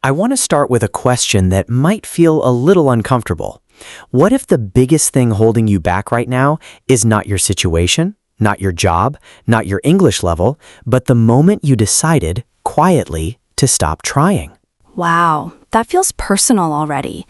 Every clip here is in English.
I want to start with a question that might feel a little uncomfortable. What if the biggest thing holding you back right now is not your situation, not your job, not your English level, but the moment you decided, quietly, to stop trying? Wow, that feels personal already.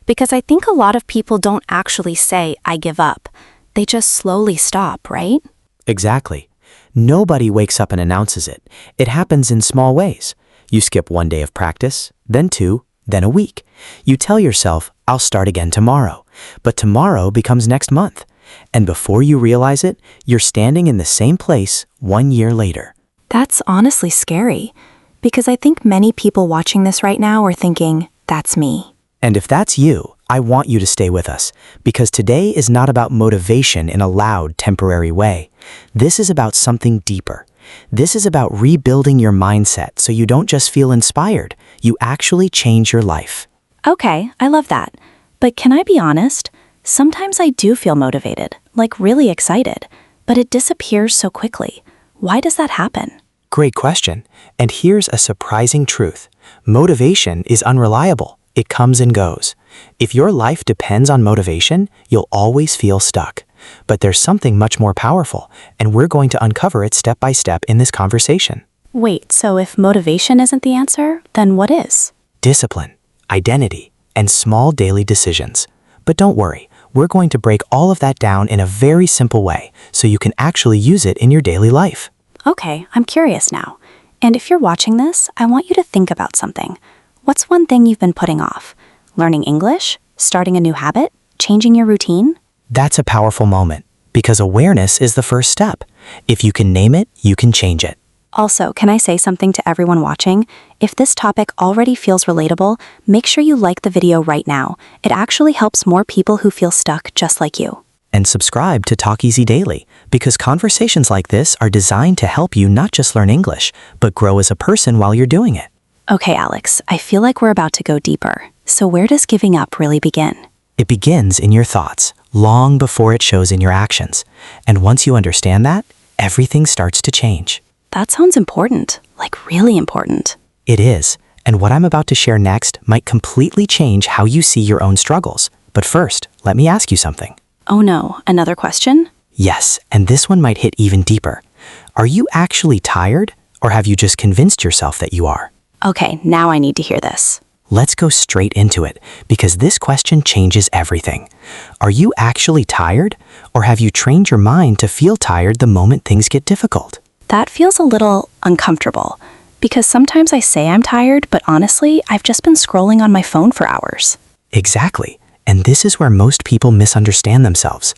Because I think a lot of people don't actually say, I give up. They just slowly stop, right? Exactly. Nobody wakes up and announces it. It happens in small ways. You skip one day of practice, then two, then a week. You tell yourself, I'll start again tomorrow. But tomorrow becomes next month. And before you realize it, you're standing in the same place 1 year later. That's honestly scary. Because I think many people watching this right now are thinking, that's me. And if that's you, I want you to stay with us, because today is not about motivation in a loud, temporary way. This is about something deeper. This is about rebuilding your mindset so you don't just feel inspired, you actually change your life. Okay, I love that. But can I be honest? Sometimes I do feel motivated, like really excited, but it disappears so quickly. Why does that happen? Great question. And here's a surprising truth. Motivation is unreliable. It comes and goes. If your life depends on motivation, you'll always feel stuck. But there's something much more powerful, and we're going to uncover it step by step in this conversation. Wait, so if motivation isn't the answer, then what is? Discipline, identity, and small daily decisions. But don't worry, we're going to break all of that down in a very simple way so you can actually use it in your daily life. Okay, I'm curious now. And if you're watching this, I want you to think about something. What's one thing you've been putting off? Learning English? Starting a new habit? Changing your routine? That's a powerful moment, because awareness is the first step. If you can name it, you can change it. Also, can I say something to everyone watching? If this topic already feels relatable, make sure you like the video right now. It actually helps more people who feel stuck just like you. And subscribe to Talk Easy Daily, because conversations like this are designed to help you not just learn English, but grow as a person while you're doing it. Okay, Alex, I feel like we're about to go deeper. So where does giving up really begin? It begins in your thoughts, long before it shows in your actions. And once you understand that, everything starts to change. That sounds important, like really important. It is, and what I'm about to share next might completely change how you see your own struggles. But first, let me ask you something. Oh no, another question? Yes, and this one might hit even deeper. Are you actually tired, or have you just convinced yourself that you are? Okay, now I need to hear this. Let's go straight into it, because this question changes everything. Are you actually tired, or have you trained your mind to feel tired the moment things get difficult? That feels a little uncomfortable, because sometimes I say I'm tired, but honestly, I've just been scrolling on my phone for hours. Exactly, and this is where most people misunderstand themselves.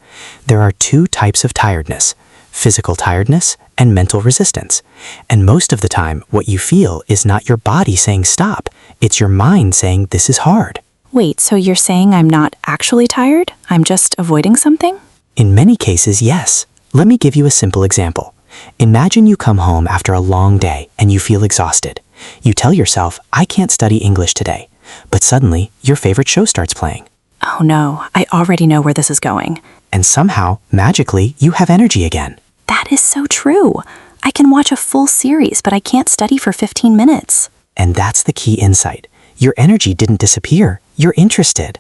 There are two types of tiredness: physical tiredness and mental resistance. And most of the time, what you feel is not your body saying stop, it's your mind saying this is hard. Wait, so you're saying I'm not actually tired? I'm just avoiding something? In many cases, yes. Let me give you a simple example. Imagine you come home after a long day and you feel exhausted. You tell yourself, I can't study English today. But suddenly, your favorite show starts playing. Oh no, I already know where this is going. And somehow, magically, you have energy again. That is so true. I can watch a full series, but I can't study for 15 minutes. And that's the key insight. Your energy didn't disappear. You're interested.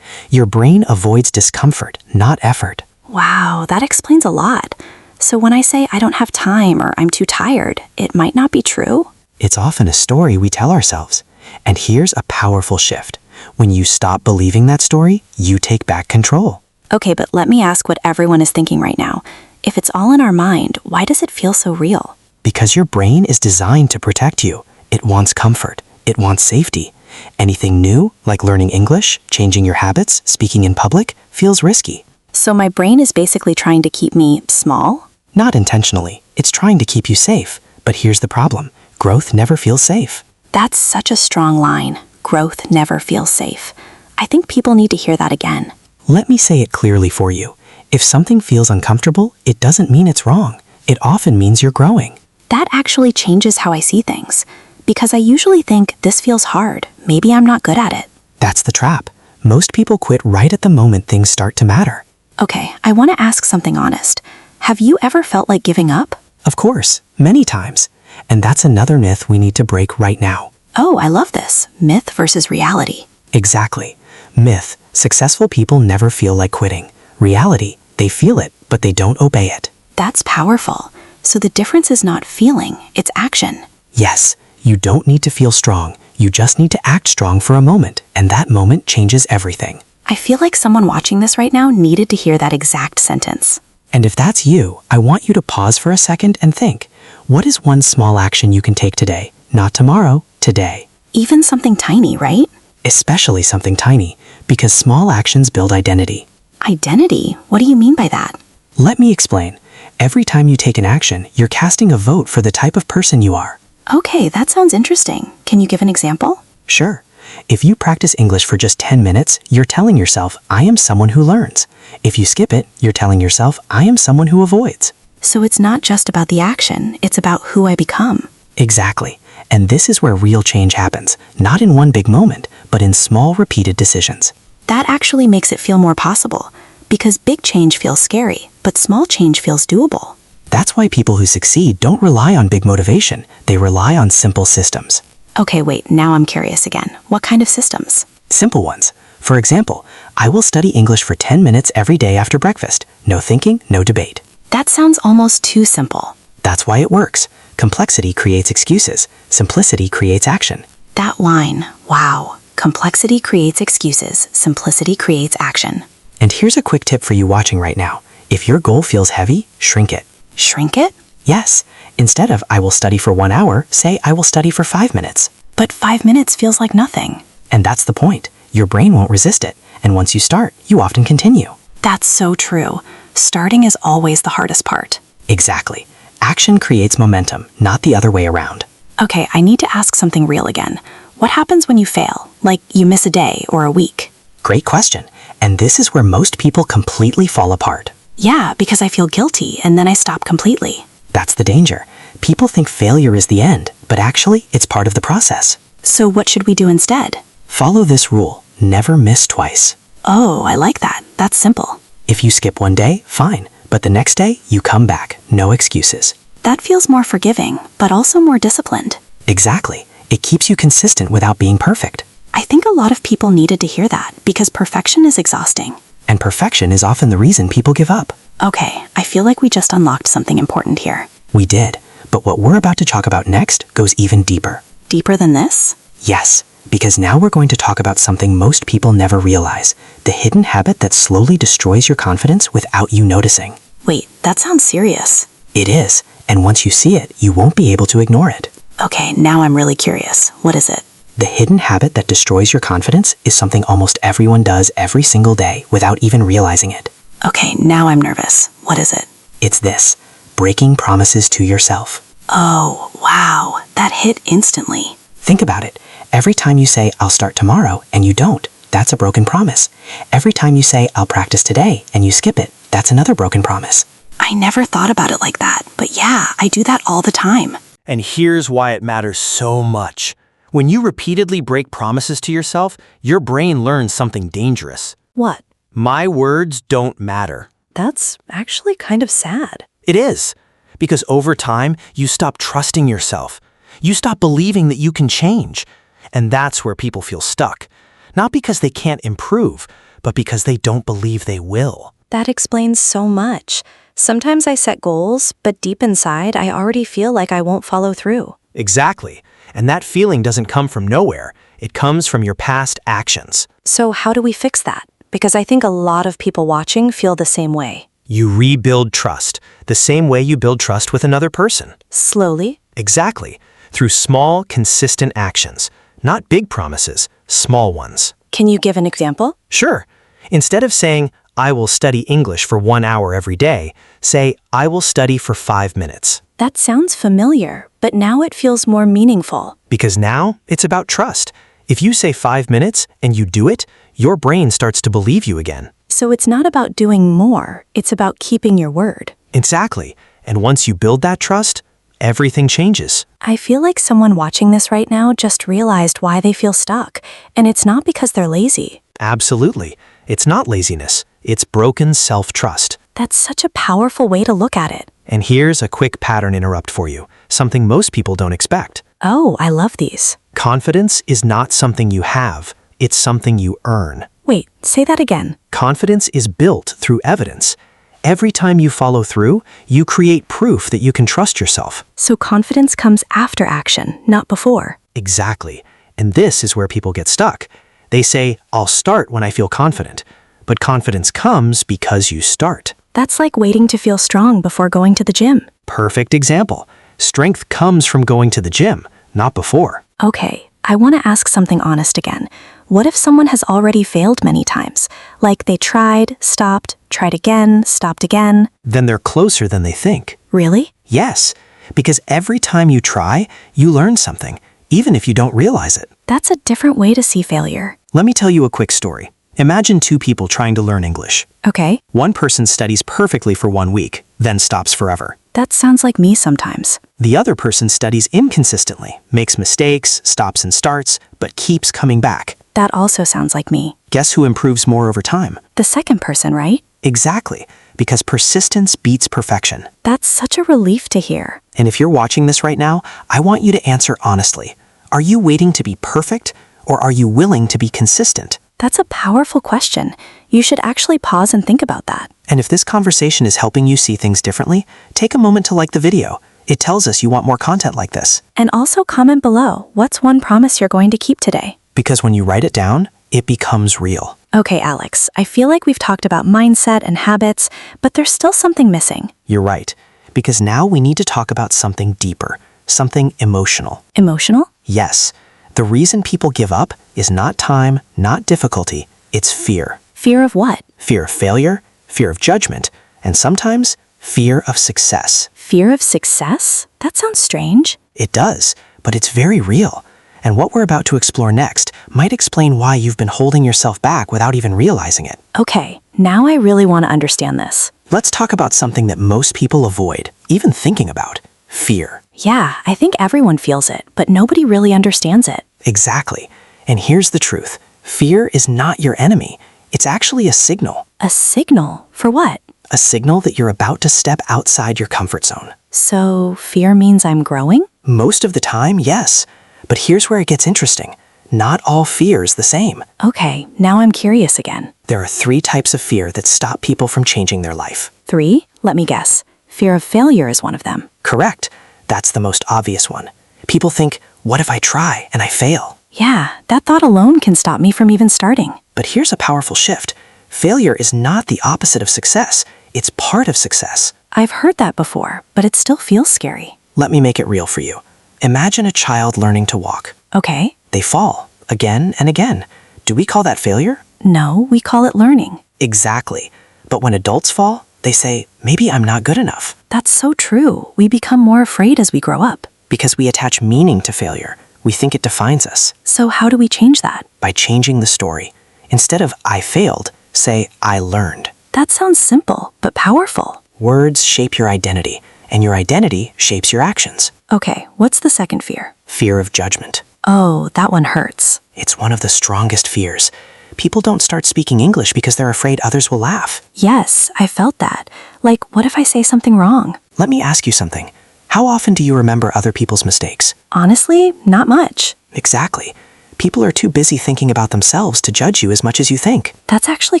Your brain avoids discomfort, not effort. Wow, that explains a lot. So when I say I don't have time or I'm too tired, it might not be true? It's often a story we tell ourselves. And here's a powerful shift. When you stop believing that story, you take back control. Okay, but let me ask what everyone is thinking right now. If it's all in our mind, why does it feel so real? Because your brain is designed to protect you. It wants comfort. It wants safety. Anything new, like learning English, changing your habits, speaking in public, feels risky. So my brain is basically trying to keep me small? Not intentionally. It's trying to keep you safe. But here's the problem. Growth never feels safe. That's such a strong line. Growth never feels safe. I think people need to hear that again. Let me say it clearly for you. If something feels uncomfortable, it doesn't mean it's wrong. It often means you're growing. That actually changes how I see things. Because I usually think this feels hard. Maybe I'm not good at it. That's the trap. Most people quit right at the moment things start to matter. Okay, I want to ask something honest. Have you ever felt like giving up? Of course, many times. And that's another myth we need to break right now. Oh, I love this. Myth versus reality. Exactly. Myth: successful people never feel like quitting. Reality: they feel it, but they don't obey it. That's powerful. So the difference is not feeling, it's action. Yes, you don't need to feel strong. You just need to act strong for a moment, and that moment changes everything. I feel like someone watching this right now needed to hear that exact sentence. And if that's you, I want you to pause for a second and think, what is one small action you can take today? Not tomorrow, today. Even something tiny, right? Especially something tiny, because small actions build identity. Identity? What do you mean by that? Let me explain. Every time you take an action, you're casting a vote for the type of person you are. Okay, that sounds interesting. Can you give an example? Sure. If you practice English for just 10 minutes, you're telling yourself, I am someone who learns. If you skip it, you're telling yourself, I am someone who avoids. So it's not just about the action, it's about who I become. Exactly. And this is where real change happens, not in one big moment, but in small, repeated decisions. That actually makes it feel more possible, because big change feels scary, but small change feels doable. That's why people who succeed don't rely on big motivation. They rely on simple systems. Okay, wait, now I'm curious again. What kind of systems? Simple ones. For example, I will study English for 10 minutes every day after breakfast. No thinking, no debate. That sounds almost too simple. That's why it works. Complexity creates excuses. Simplicity creates action. That line, wow. Complexity creates excuses, simplicity creates action. And here's a quick tip for you watching right now. If your goal feels heavy, shrink it. Shrink it? Yes. Instead of I will study for 1 hour, say I will study for 5 minutes. But 5 minutes feels like nothing. And that's the point. Your brain won't resist it. And once you start, you often continue. That's so true. Starting is always the hardest part. Exactly. Action creates momentum, not the other way around. Okay, I need to ask something real again. What happens when you fail? Like you miss a day or a week? Great question. And this is where most people completely fall apart. Yeah, because I feel guilty and then I stop completely. That's the danger. People think failure is the end, but actually, it's part of the process. So what should we do instead? Follow this rule. Never miss twice. Oh, I like that. That's simple. If you skip one day, fine. But the next day, you come back. No excuses. That feels more forgiving, but also more disciplined. Exactly. It keeps you consistent without being perfect. I think a lot of people needed to hear that because perfection is exhausting. And perfection is often the reason people give up. Okay, I feel like we just unlocked something important here. We did. But what we're about to talk about next goes even deeper. Deeper than this? Yes, because now we're going to talk about something most people never realize. The hidden habit that slowly destroys your confidence without you noticing. Wait, that sounds serious. It is. And once you see it, you won't be able to ignore it. Okay, now I'm really curious. What is it? The hidden habit that destroys your confidence is something almost everyone does every single day without even realizing it. Okay, now I'm nervous. What is it? It's this: breaking promises to yourself. Oh, wow. That hit instantly. Think about it. Every time you say, I'll start tomorrow, and you don't, that's a broken promise. Every time you say, I'll practice today, and you skip it, that's another broken promise. I never thought about it like that, but yeah, I do that all the time. And here's why it matters so much. When you repeatedly break promises to yourself, your brain learns something dangerous. What? My words don't matter. That's actually kind of sad. It is. Because over time, you stop trusting yourself. You stop believing that you can change. And that's where people feel stuck. Not because they can't improve, but because they don't believe they will. That explains so much. Sometimes I set goals, but deep inside, I already feel like I won't follow through. Exactly. And that feeling doesn't come from nowhere. It comes from your past actions. So how do we fix that? Because I think a lot of people watching feel the same way. You rebuild trust, the same way you build trust with another person. Slowly? Exactly. Through small, consistent actions. Not big promises, small ones. Can you give an example? Sure. Instead of saying, I will study English for 1 hour every day, say, I will study for 5 minutes. That sounds familiar, but now it feels more meaningful. Because now it's about trust. If you say 5 minutes and you do it, your brain starts to believe you again. So it's not about doing more, it's about keeping your word. Exactly. And once you build that trust, everything changes. I feel like someone watching this right now just realized why they feel stuck, and it's not because they're lazy. Absolutely. It's not laziness. It's broken self-trust. That's such a powerful way to look at it. And here's a quick pattern interrupt for you, something most people don't expect. Oh, I love these. Confidence is not something you have, it's something you earn. Wait, say that again. Confidence is built through evidence. Every time you follow through, you create proof that you can trust yourself. So confidence comes after action, not before. Exactly. And this is where people get stuck. They say, I'll start when I feel confident. But confidence comes because you start. That's like waiting to feel strong before going to the gym. Perfect example. Strength comes from going to the gym, not before. Okay, I want to ask something honest again. What if someone has already failed many times? Like they tried, stopped, tried again, stopped again. Then they're closer than they think. Really? Yes, because every time you try, you learn something, even if you don't realize it. That's a different way to see failure. Let me tell you a quick story. Imagine two people trying to learn English. Okay, One person studies perfectly for 1 week, then stops forever. that sounds like me sometimes. The other person studies inconsistently, makes mistakes, stops and starts, but keeps coming back. That also sounds like me. Guess who improves more over time? The second person, right? Exactly, because persistence beats perfection. That's such a relief to hear. And if you're watching this right now, I want you to answer honestly. Are you waiting to be perfect, or are you willing to be consistent? That's a powerful question. You should actually pause and think about that. And if this conversation is helping you see things differently, take a moment to like the video. It tells us you want more content like this. And also comment below, what's one promise you're going to keep today? Because when you write it down, it becomes real. Okay, Alex, I feel like we've talked about mindset and habits, but there's still something missing. You're right. Because now we need to talk about something deeper, something emotional. Emotional? Yes, the reason people give up is not time, not difficulty, it's fear. Fear of what? Fear of failure, fear of judgment, and sometimes fear of success. Fear of success? That sounds strange. It does, but it's very real. And what we're about to explore next might explain why you've been holding yourself back without even realizing it. Okay, now I really want to understand this. Let's talk about something that most people avoid, even thinking about: fear. Yeah, I think everyone feels it, but nobody really understands it. Exactly. And here's the truth. Fear is not your enemy. It's actually a signal. A signal? For what? A signal that you're about to step outside your comfort zone. So, fear means I'm growing? Most of the time, yes. But here's where it gets interesting. Not all fear is the same. Okay, now I'm curious again. There are 3 types of fear that stop people from changing their life. 3? Let me guess. Fear of failure is one of them. Correct. That's the most obvious one. People think, what if I try and I fail? Yeah, that thought alone can stop me from even starting. But here's a powerful shift. Failure is not the opposite of success. It's part of success. I've heard that before, but it still feels scary. Let me make it real for you. Imagine a child learning to walk. Okay. They fall again and again. Do we call that failure? No, we call it learning. Exactly. But when adults fall, they say, maybe I'm not good enough. That's so true. We become more afraid as we grow up. Because we attach meaning to failure. We think it defines us. So how do we change that? By changing the story. Instead of I failed, say I learned. That sounds simple, but powerful. Words shape your identity, and your identity shapes your actions. Okay, what's the second fear? Fear of judgment. Oh, that one hurts. It's one of the strongest fears. People don't start speaking English because they're afraid others will laugh. Yes, I felt that. Like, what if I say something wrong? Let me ask you something. How often do you remember other people's mistakes? Honestly, not much. Exactly. People are too busy thinking about themselves to judge you as much as you think. That's actually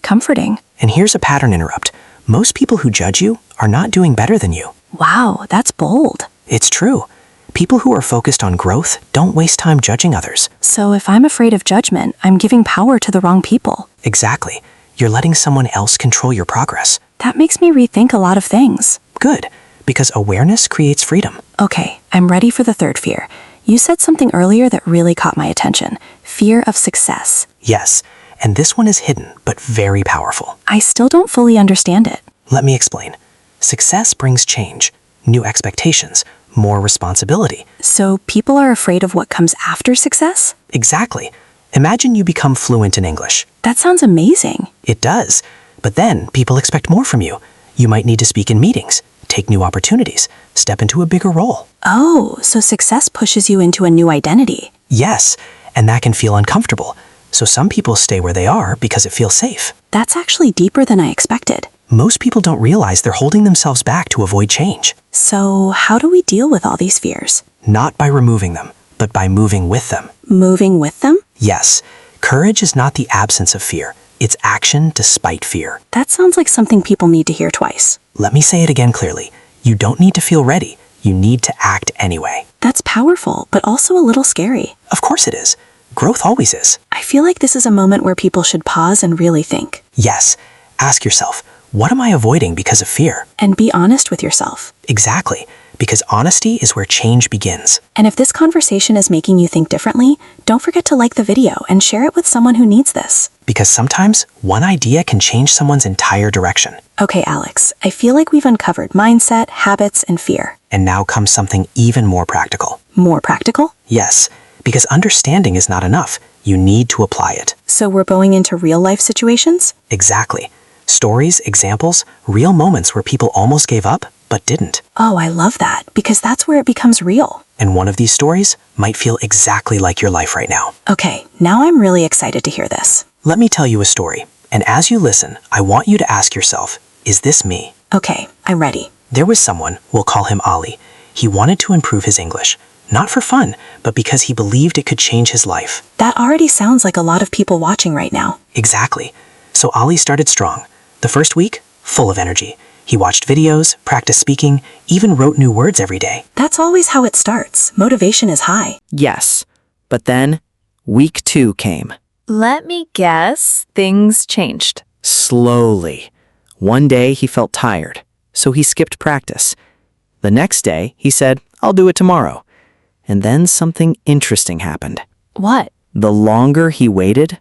comforting. And here's a pattern interrupt. Most people who judge you are not doing better than you. Wow, that's bold. It's true. People who are focused on growth don't waste time judging others. So if I'm afraid of judgment, I'm giving power to the wrong people. Exactly. You're letting someone else control your progress. That makes me rethink a lot of things. Good, because awareness creates freedom. Okay, I'm ready for the third fear. You said something earlier that really caught my attention. Fear of success. Yes, and this one is hidden, but very powerful. I still don't fully understand it. Let me explain. Success brings change, new expectations, more responsibility. So people are afraid of what comes after success? Exactly. Imagine you become fluent in English. That sounds amazing. It does. But then people expect more from you. You might need to speak in meetings, take new opportunities, step into a bigger role. Oh, so success pushes you into a new identity. Yes, and that can feel uncomfortable. So some people stay where they are because it feels safe. That's actually deeper than I expected. Most people don't realize they're holding themselves back to avoid change. So how do we deal with all these fears? Not by removing them, but by moving with them. Moving with them? Yes, courage is not the absence of fear. It's action despite fear. That sounds like something people need to hear twice. Let me say it again clearly. You don't need to feel ready. You need to act anyway. That's powerful, but also a little scary. Of course it is. Growth always is. I feel like this is a moment where people should pause and really think. Yes. Ask yourself, what am I avoiding because of fear? And be honest with yourself. Exactly. Because honesty is where change begins. And if this conversation is making you think differently, don't forget to like the video and share it with someone who needs this. Because sometimes one idea can change someone's entire direction. Okay, Alex, I feel like we've uncovered mindset, habits, and fear. And now comes something even more practical. More practical? Yes, because understanding is not enough. You need to apply it. So we're going into real-life situations? Exactly. Stories, examples, real moments where people almost gave up, but didn't. Oh, I love that, because that's where it becomes real. And one of these stories might feel exactly like your life right now. Okay, now I'm really excited to hear this. Let me tell you a story. And as you listen, I want you to ask yourself, is this me? Okay, I'm ready. There was someone, we'll call him Ali. He wanted to improve his English. Not for fun, but because he believed it could change his life. That already sounds like a lot of people watching right now. Exactly. So Ali started strong. The first week, full of energy. He watched videos, practiced speaking, even wrote new words every day. That's always how it starts. Motivation is high. Yes, but then week 2 came. Let me guess, things changed. Slowly. One day he felt tired, so he skipped practice. The next day he said, I'll do it tomorrow. And then something interesting happened. What? The longer he waited,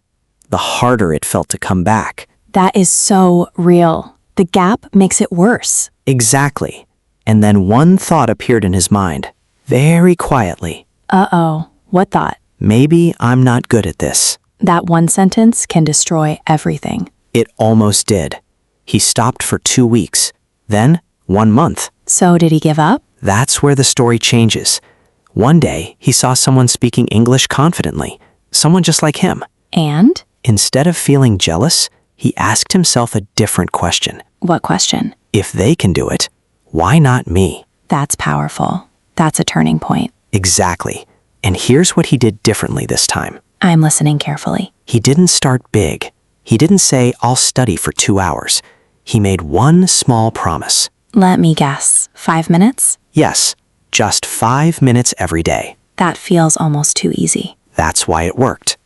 the harder it felt to come back. That is so real. The gap makes it worse. Exactly. And then one thought appeared in his mind, very quietly. Uh-oh. What thought? Maybe I'm not good at this. That one sentence can destroy everything. It almost did. He stopped for 2 weeks, then 1 month. So did he give up? That's where the story changes. One day, he saw someone speaking English confidently, someone just like him. And? Instead of feeling jealous, he asked himself a different question. What question? If they can do it, why not me? That's powerful. That's a turning point. Exactly. And here's what he did differently this time. I'm listening carefully. He didn't start big. He didn't say, I'll study for 2 hours. He made one small promise. Let me guess. 5 minutes? Yes, just 5 minutes every day. That feels almost too easy. That's why it worked.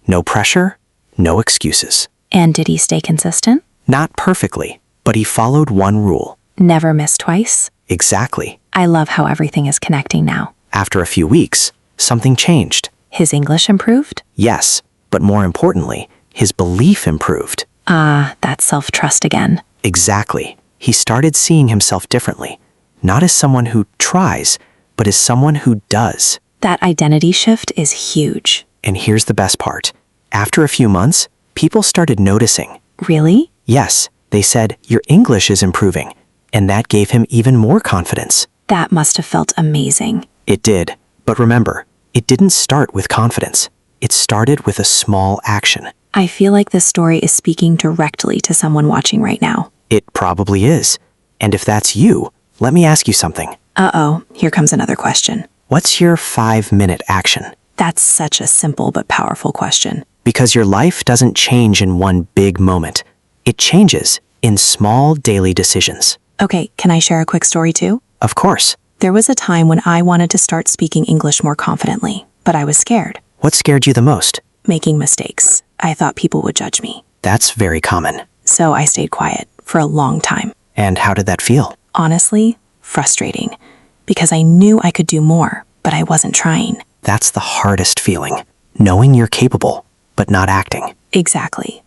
No pressure, no excuses. And did he stay consistent? Not perfectly, but he followed one rule. Never miss twice? Exactly. I love how everything is connecting now. After a few weeks, something changed. His English improved? Yes, but more importantly, his belief improved. Ah, that's self-trust again. Exactly. He started seeing himself differently. Not as someone who tries, but as someone who does. That identity shift is huge. And here's the best part. After a few months, people started noticing. Really? Yes, they said, your English is improving. And that gave him even more confidence. That must have felt amazing. It did. But remember, it didn't start with confidence. It started with a small action. I feel like this story is speaking directly to someone watching right now. It probably is. And if that's you, let me ask you something. Uh-oh, here comes another question. What's your 5-minute action? That's such a simple but powerful question. Because your life doesn't change in one big moment. It changes in small daily decisions. Okay, can I share a quick story too? Of course. There was a time when I wanted to start speaking English more confidently, but I was scared. What scared you the most? Making mistakes. I thought people would judge me. That's very common. So I stayed quiet for a long time. And how did that feel? Honestly, frustrating. Because I knew I could do more, but I wasn't trying. That's the hardest feeling. Knowing you're capable, but not acting. Exactly.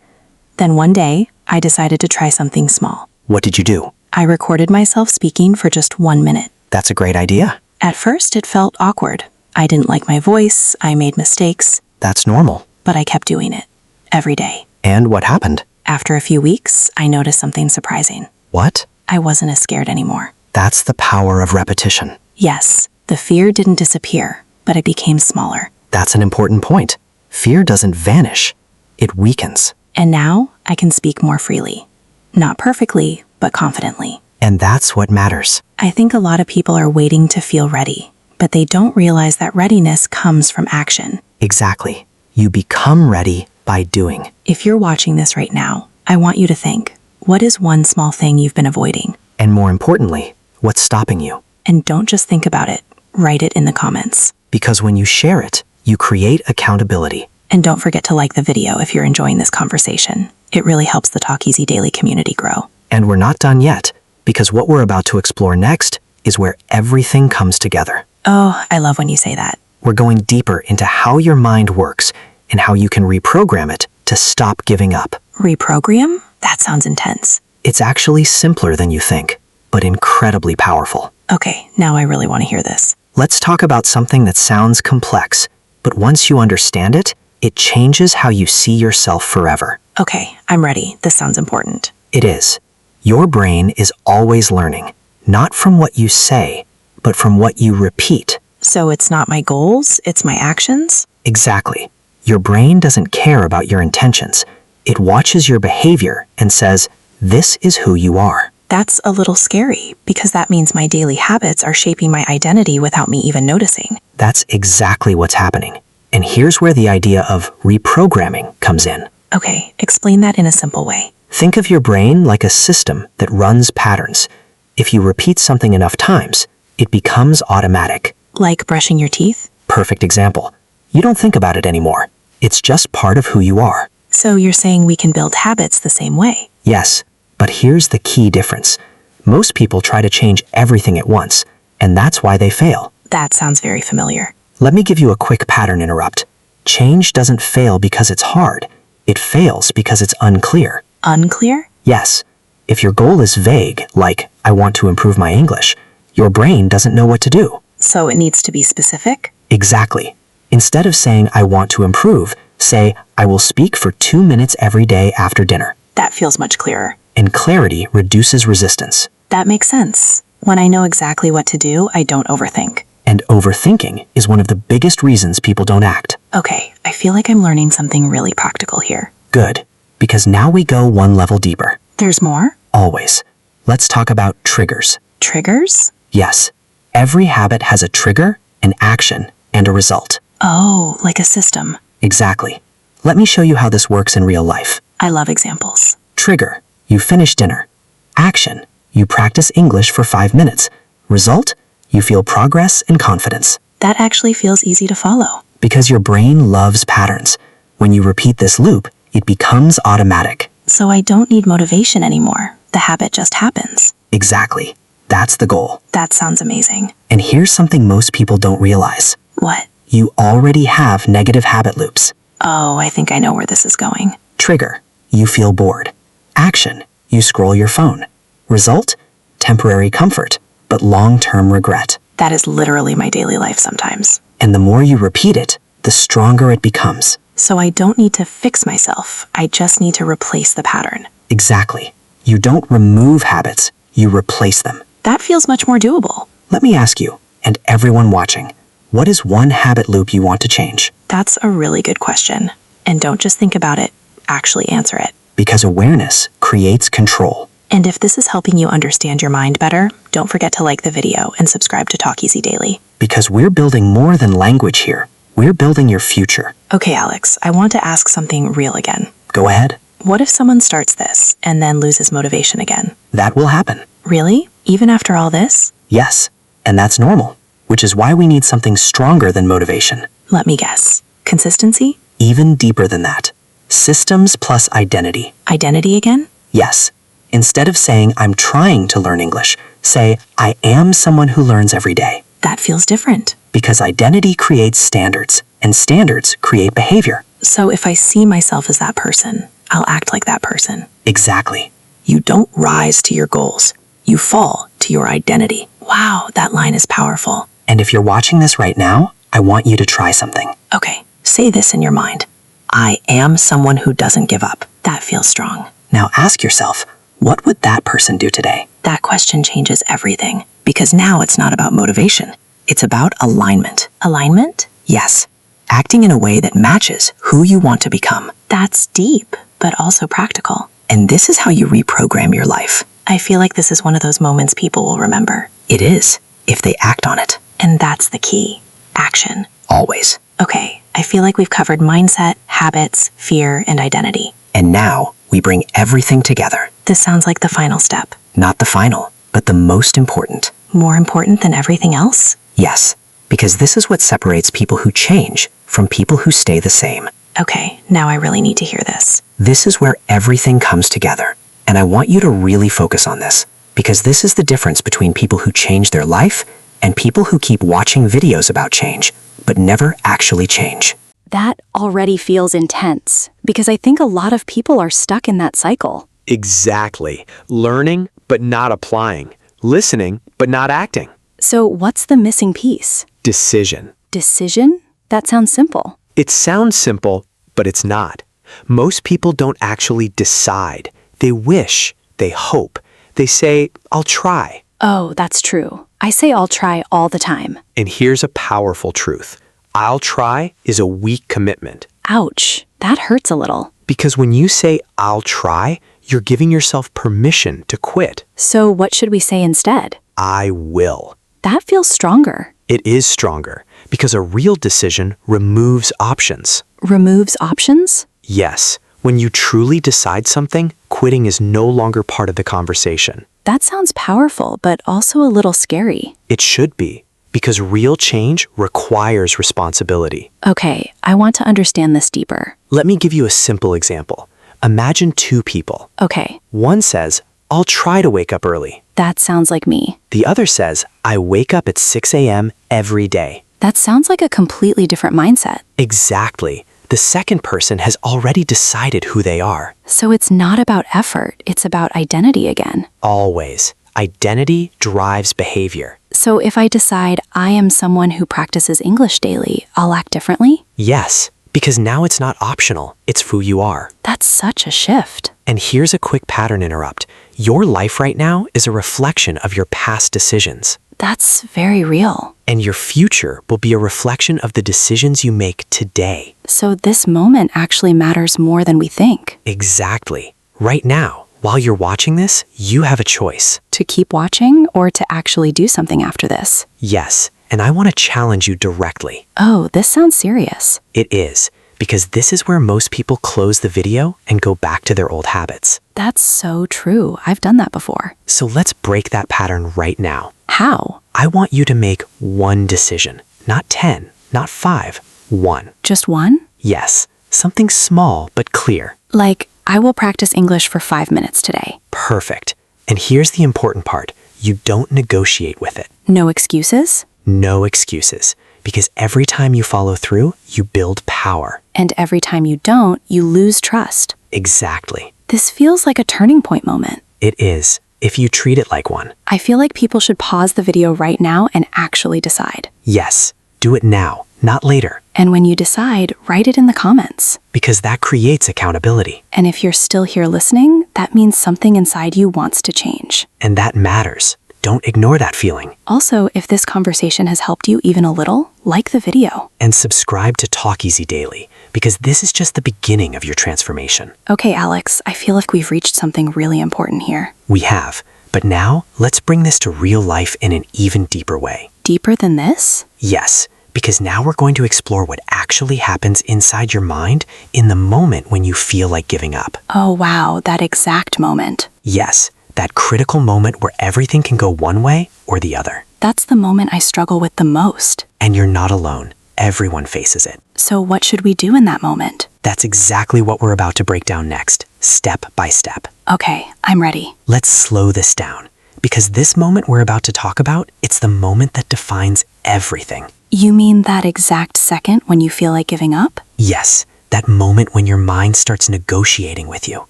Then one day, I decided to try something small. What did you do? I recorded myself speaking for just 1 minute. That's a great idea. At first, it felt awkward. I didn't like my voice, I made mistakes, That's normal. but I kept doing it. Every day. And what happened? After a few weeks, I noticed something surprising. What? I wasn't as scared anymore. That's the power of repetition. Yes, the fear didn't disappear, but it became smaller. That's an important point. Fear doesn't vanish. It weakens. And now, I can speak more freely. Not perfectly, but confidently. And that's what matters. I think a lot of people are waiting to feel ready. but they don't realize that readiness comes from action. Exactly. You become ready by doing. If you're watching this right now, I want you to think, what is one small thing you've been avoiding? And more importantly, what's stopping you? And don't just think about it, write it in the comments. Because when you share it, you create accountability. And don't forget to like the video if you're enjoying this conversation. It really helps the Talk Easy Daily community grow. And we're not done yet, because what we're about to explore next is where everything comes together. Oh, I love when you say that. We're going deeper into how your mind works and how you can reprogram it to stop giving up. Reprogram? That sounds intense. It's actually simpler than you think, but incredibly powerful. Okay, now I really want to hear this. Let's talk about something that sounds complex, but once you understand it, it changes how you see yourself forever. Okay, I'm ready. This sounds important. It is. Your brain is always learning, not from what you say, but from what you repeat. So it's not my goals, it's my actions? Exactly. Your brain doesn't care about your intentions. It watches your behavior and says, this is who you are. That's a little scary, because that means my daily habits are shaping my identity without me even noticing. That's exactly what's happening. And here's where the idea of reprogramming comes in. Okay, explain that in a simple way. Think of your brain like a system that runs patterns. If you repeat something enough times, it becomes automatic. Like brushing your teeth? Perfect example. You don't think about it anymore. It's just part of who you are. So you're saying we can build habits the same way? Yes, but here's the key difference. Most people try to change everything at once, and that's why they fail. That sounds very familiar. Let me give you a quick pattern interrupt. Change doesn't fail because it's hard. It fails because it's unclear. Unclear? Yes. If your goal is vague, like, I want to improve my English, your brain doesn't know what to do. So it needs to be specific? Exactly. Instead of saying, I want to improve, say, I will speak for 2 minutes every day after dinner. That feels much clearer. And clarity reduces resistance. That makes sense. When I know exactly what to do, I don't overthink. And overthinking is one of the biggest reasons people don't act. Okay, I feel like I'm learning something really practical here. Good. Because now we go one level deeper. There's more? Always. Let's talk about triggers. Triggers? Yes. Every habit has a trigger, an action, and a result. Oh, like a system. Exactly. Let me show you how this works in real life. I love examples. Trigger. You finish dinner. Action. You practice English for 5 minutes. Result. You feel progress and confidence. That actually feels easy to follow. Because your brain loves patterns. When you repeat this loop, it becomes automatic. So I don't need motivation anymore. The habit just happens. Exactly. That's the goal. That sounds amazing. And here's something most people don't realize. What? You already have negative habit loops. Oh, I think I know where this is going. Trigger. You feel bored. Action. You scroll your phone. Result. Temporary comfort, but long-term regret. That is literally my daily life sometimes. And the more you repeat it, the stronger it becomes. So I don't need to fix myself. I just need to replace the pattern. Exactly. You don't remove habits, you replace them. That feels much more doable. Let me ask you, and everyone watching, what is one habit loop you want to change? That's a really good question. And don't just think about it, actually answer it. Because awareness creates control. And if this is helping you understand your mind better, don't forget to like the video and subscribe to Talk Easy Daily. Because we're building more than language here. We're building your future. Okay, Alex, I want to ask something real again. Go ahead. What if someone starts this and then loses motivation again? That will happen. Really? Even after all this? Yes, and that's normal, which is why we need something stronger than motivation. Let me guess. Consistency? Even deeper than that. Systems plus identity. Identity again? Yes. Instead of saying, I'm trying to learn English, say, I am someone who learns every day. That feels different. Because identity creates standards, and standards create behavior. So if I see myself as that person, I'll act like that person. Exactly. You don't rise to your goals. You fall to your identity. Wow, that line is powerful. And if you're watching this right now, I want you to try something. Okay, say this in your mind. I am someone who doesn't give up. That feels strong. Now ask yourself, what would that person do today? That question changes everything. Because now it's not about motivation. It's about alignment. Alignment? Yes. Acting in a way that matches who you want to become. That's deep, but also practical. And this is how you reprogram your life. I feel like this is one of those moments people will remember. It is, if they act on it. And that's the key. Action. Always. Okay, I feel like we've covered mindset, habits, fear, and identity. And now we bring everything together. This sounds like the final step. Not the final, but the most important. More important than everything else? Yes, because this is what separates people who change from people who stay the same. Okay, now I really need to hear this. This is where everything comes together. And I want you to really focus on this, because this is the difference between people who change their life and people who keep watching videos about change, but never actually change. That already feels intense, because I think a lot of people are stuck in that cycle. Exactly. Learning, but not applying. Listening, but not acting. So what's the missing piece? Decision. Decision? That sounds simple. It sounds simple, but it's not. Most people don't actually decide. They wish. They hope. They say, I'll try. Oh, that's true. I say I'll try all the time. And here's a powerful truth. I'll try is a weak commitment. Ouch, that hurts a little. Because when you say, I'll try, you're giving yourself permission to quit. So what should we say instead? I will. That feels stronger. It is stronger, because a real decision removes options. Removes options? Yes, when you truly decide something, quitting is no longer part of the conversation. That sounds powerful, but also a little scary. It should be, because real change requires responsibility. Okay, I want to understand this deeper. Let me give you a simple example. Imagine two people. Okay, One says, I'll try to wake up early. that sounds like me. The other says, I wake up at 6 a.m. every day. That sounds like a completely different mindset. Exactly. The second person has already decided who they are. So it's not about effort, it's about identity again. Always. Identity drives behavior. So if I decide I am someone who practices English daily, I'll act differently? Yes, because now it's not optional. It's who you are. That's such a shift. And here's a quick pattern interrupt. Your life right now is a reflection of your past decisions. That's very real. And your future will be a reflection of the decisions you make today. So this moment actually matters more than we think. Exactly. Right now, while you're watching this, you have a choice. To keep watching or to actually do something after this? Yes, and I want to challenge you directly. Oh, this sounds serious. It is, because this is where most people close the video and go back to their old habits. That's so true. I've done that before. So let's break that pattern right now. How? I want you to make one decision, not 10, not 5, one. Just one? Yes, something small but clear. Like, I will practice English for 5 minutes today. Perfect. And here's the important part. You don't negotiate with it. No excuses? No excuses. Because every time you follow through, you build power. And every time you don't, you lose trust. Exactly. This feels like a turning point moment. It is, if you treat it like one. I feel like people should pause the video right now and actually decide. Yes, do it now, not later. And when you decide, write it in the comments. Because that creates accountability. And if you're still here listening, that means something inside you wants to change. And that matters. Don't ignore that feeling. Also, if this conversation has helped you even a little, like the video. And subscribe to Talk Easy Daily, because this is just the beginning of your transformation. Okay, Alex, I feel like we've reached something really important here. We have. But now, let's bring this to real life in an even deeper way. Deeper than this? Yes, because now we're going to explore what actually happens inside your mind in the moment when you feel like giving up. Oh, wow, that exact moment. Yes, that critical moment where everything can go one way or the other. That's the moment I struggle with the most. And you're not alone. Everyone faces it. So what should we do in that moment? That's exactly what we're about to break down next, step by step. Okay, I'm ready. Let's slow this down, because this moment we're about to talk about, it's the moment that defines everything. You mean that exact second when you feel like giving up? Yes, that moment when your mind starts negotiating with you.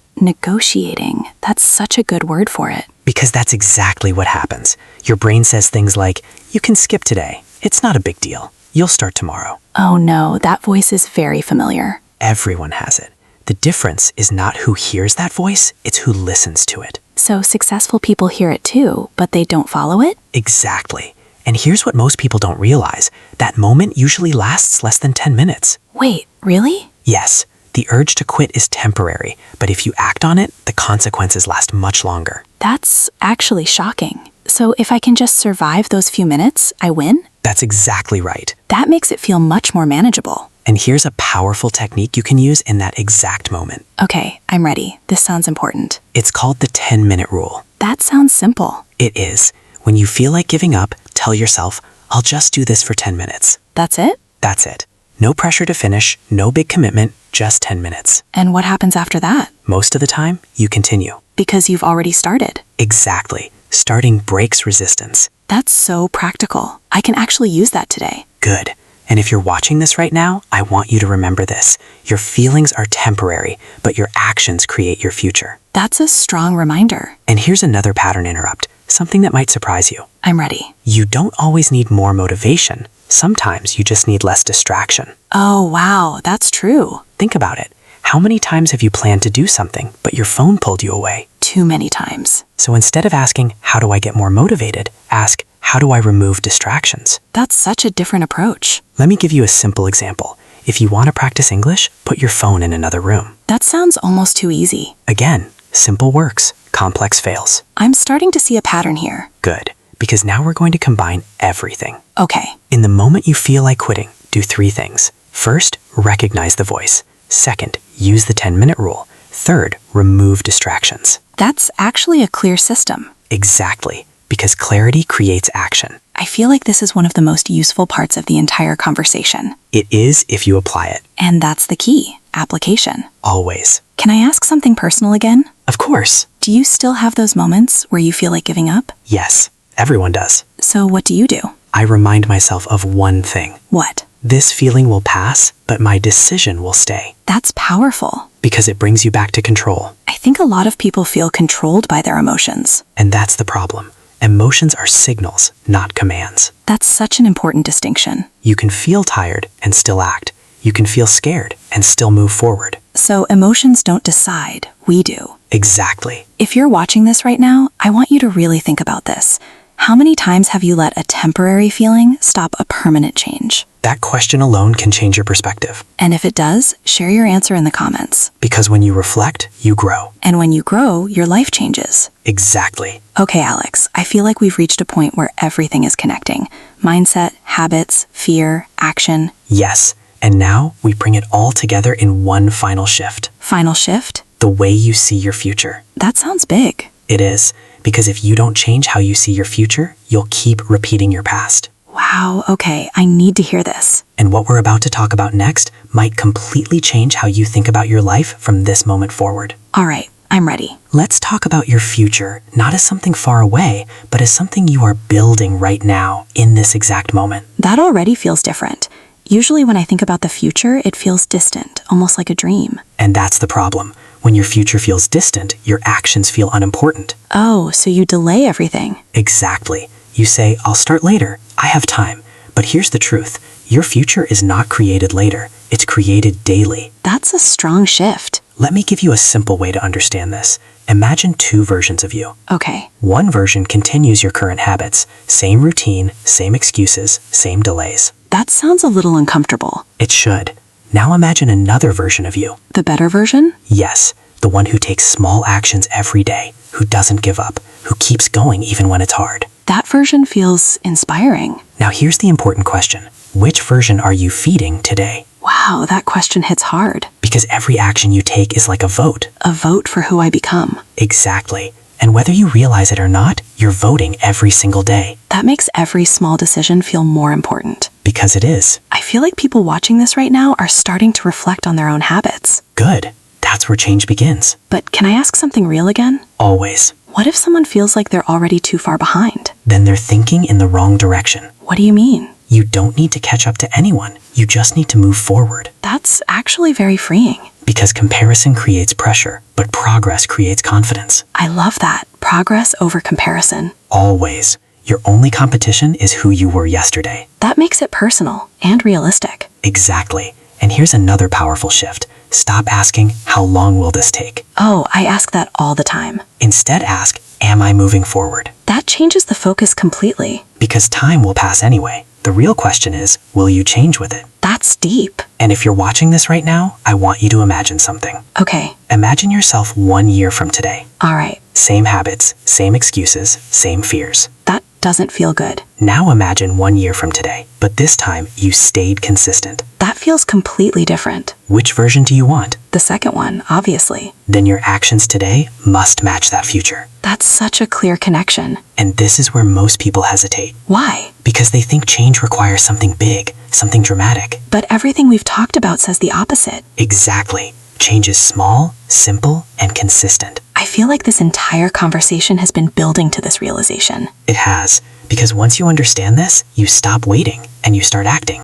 Negotiating. That's such a good word for it. Because that's exactly what happens. Your brain says things like, you can skip today. It's not a big deal. You'll start tomorrow. Oh no, that voice is very familiar. Everyone has it. The difference is not who hears that voice, it's who listens to it. So successful people hear it too, but they don't follow it? Exactly. And here's what most people don't realize. That moment usually lasts less than 10 minutes. Wait, really? Yes, the urge to quit is temporary, but if you act on it, the consequences last much longer. That's actually shocking. So if I can just survive those few minutes, I win? That's exactly right. That makes it feel much more manageable. And here's a powerful technique you can use in that exact moment. Okay, I'm ready. This sounds important. It's called the 10-minute rule. That sounds simple. It is. When you feel like giving up, tell yourself, I'll just do this for 10 minutes. That's it? That's it. No pressure to finish, no big commitment, just 10 minutes. And what happens after that? Most of the time, you continue. Because you've already started. Exactly. Starting breaks resistance. That's so practical. I can actually use that today. Good. And if you're watching this right now, I want you to remember this. Your feelings are temporary, but your actions create your future. That's a strong reminder. And here's another pattern interrupt, something that might surprise you. I'm ready. You don't always need more motivation. Sometimes you just need less distraction. Oh, wow, that's true. Think about it. How many times have you planned to do something, but your phone pulled you away? Too many times. So instead of asking, how do I get more motivated? Ask, how do I remove distractions? That's such a different approach. Let me give you a simple example. If you want to practice English, put your phone in another room. That sounds almost too easy. Again, simple works, complex fails. I'm starting to see a pattern here. Good, because now we're going to combine everything. Okay, In the moment you feel like quitting, do 3 things. First, recognize the voice. Second, use the 10-minute rule. Third, remove distractions. that's actually a clear system. Exactly, because clarity creates action. I feel like this is one of the most useful parts of the entire conversation. It is if you apply it, And that's the key, application. always. Can I ask something personal again? Of course, Do you still have those moments where you feel like giving up? yes, everyone does. So what do you do? I remind myself of one thing. What? This feeling will pass, but my decision will stay, That's powerful. because it brings you back to control. I think a lot of people feel controlled by their emotions. And that's the problem. Emotions are signals, not commands. That's such an important distinction. You can feel tired and still act. You can feel scared and still move forward. So emotions don't decide, we do. Exactly. If you're watching this right now, I want you to really think about this. How many times have you let a temporary feeling stop a permanent change? That question alone can change your perspective. And if it does, share your answer in the comments. Because when you reflect, you grow. And when you grow, your life changes. Exactly. Okay, Alex, I feel like we've reached a point where everything is connecting. Mindset, habits, fear, action. Yes. And now we bring it all together in one final shift. Final shift? The way you see your future. That sounds big. It is. Because if you don't change how you see your future, you'll keep repeating your past. Wow, okay, I need to hear this. And what we're about to talk about next might completely change how you think about your life from this moment forward. All right, I'm ready. Let's talk about your future, not as something far away, but as something you are building right now, in this exact moment. That already feels different. Usually when I think about the future, it feels distant, almost like a dream. And that's the problem. When your future feels distant, your actions feel unimportant. Oh, so you delay everything. Exactly. You say, I'll start later. I have time. But here's the truth. Your future is not created later. It's created daily. That's a strong shift. Let me give you a simple way to understand this. Imagine 2 versions of you. Okay, One version continues your current habits. Same routine, same excuses, same delays. that sounds a little uncomfortable. It should. Now imagine another version of you. The better version? Yes, the one who takes small actions every day, who doesn't give up, who keeps going even when it's hard. That version feels inspiring. Now here's the important question. Which version are you feeding today? Wow, that question hits hard. Because every action you take is like a vote. A vote for who I become. Exactly. And whether you realize it or not, you're voting every single day. That makes every small decision feel more important. Because it is. I feel like people watching this right now are starting to reflect on their own habits. Good. That's where change begins. But can I ask something real again? Always. What if someone feels like they're already too far behind? Then they're thinking in the wrong direction. What do you mean? You don't need to catch up to anyone. You just need to move forward. That's actually very freeing. Because comparison creates pressure, but progress creates confidence. I love that. Progress over comparison. Always. Your only competition is who you were yesterday. That makes it personal and realistic. Exactly. And here's another powerful shift. Stop asking, how long will this take? Oh, I ask that all the time. Instead ask, am I moving forward? That changes the focus completely. Because time will pass anyway. The real question is, will you change with it? That's deep. And if you're watching this right now, I want you to imagine something. Okay, Imagine yourself 1 year from today. all right. Same habits, same excuses, same fears. That doesn't feel good. Now imagine 1 year from today, but this time you stayed consistent. That feels completely different. Which version do you want? The second one, obviously. Then your actions today must match that future. That's such a clear connection. And this is where most people hesitate. Why? Because they think change requires something big, something dramatic. But everything we've talked about says the opposite. Exactly. Change is small, simple, and consistent. I feel like this entire conversation has been building to this realization. It has, because once you understand this, you stop waiting and you start acting.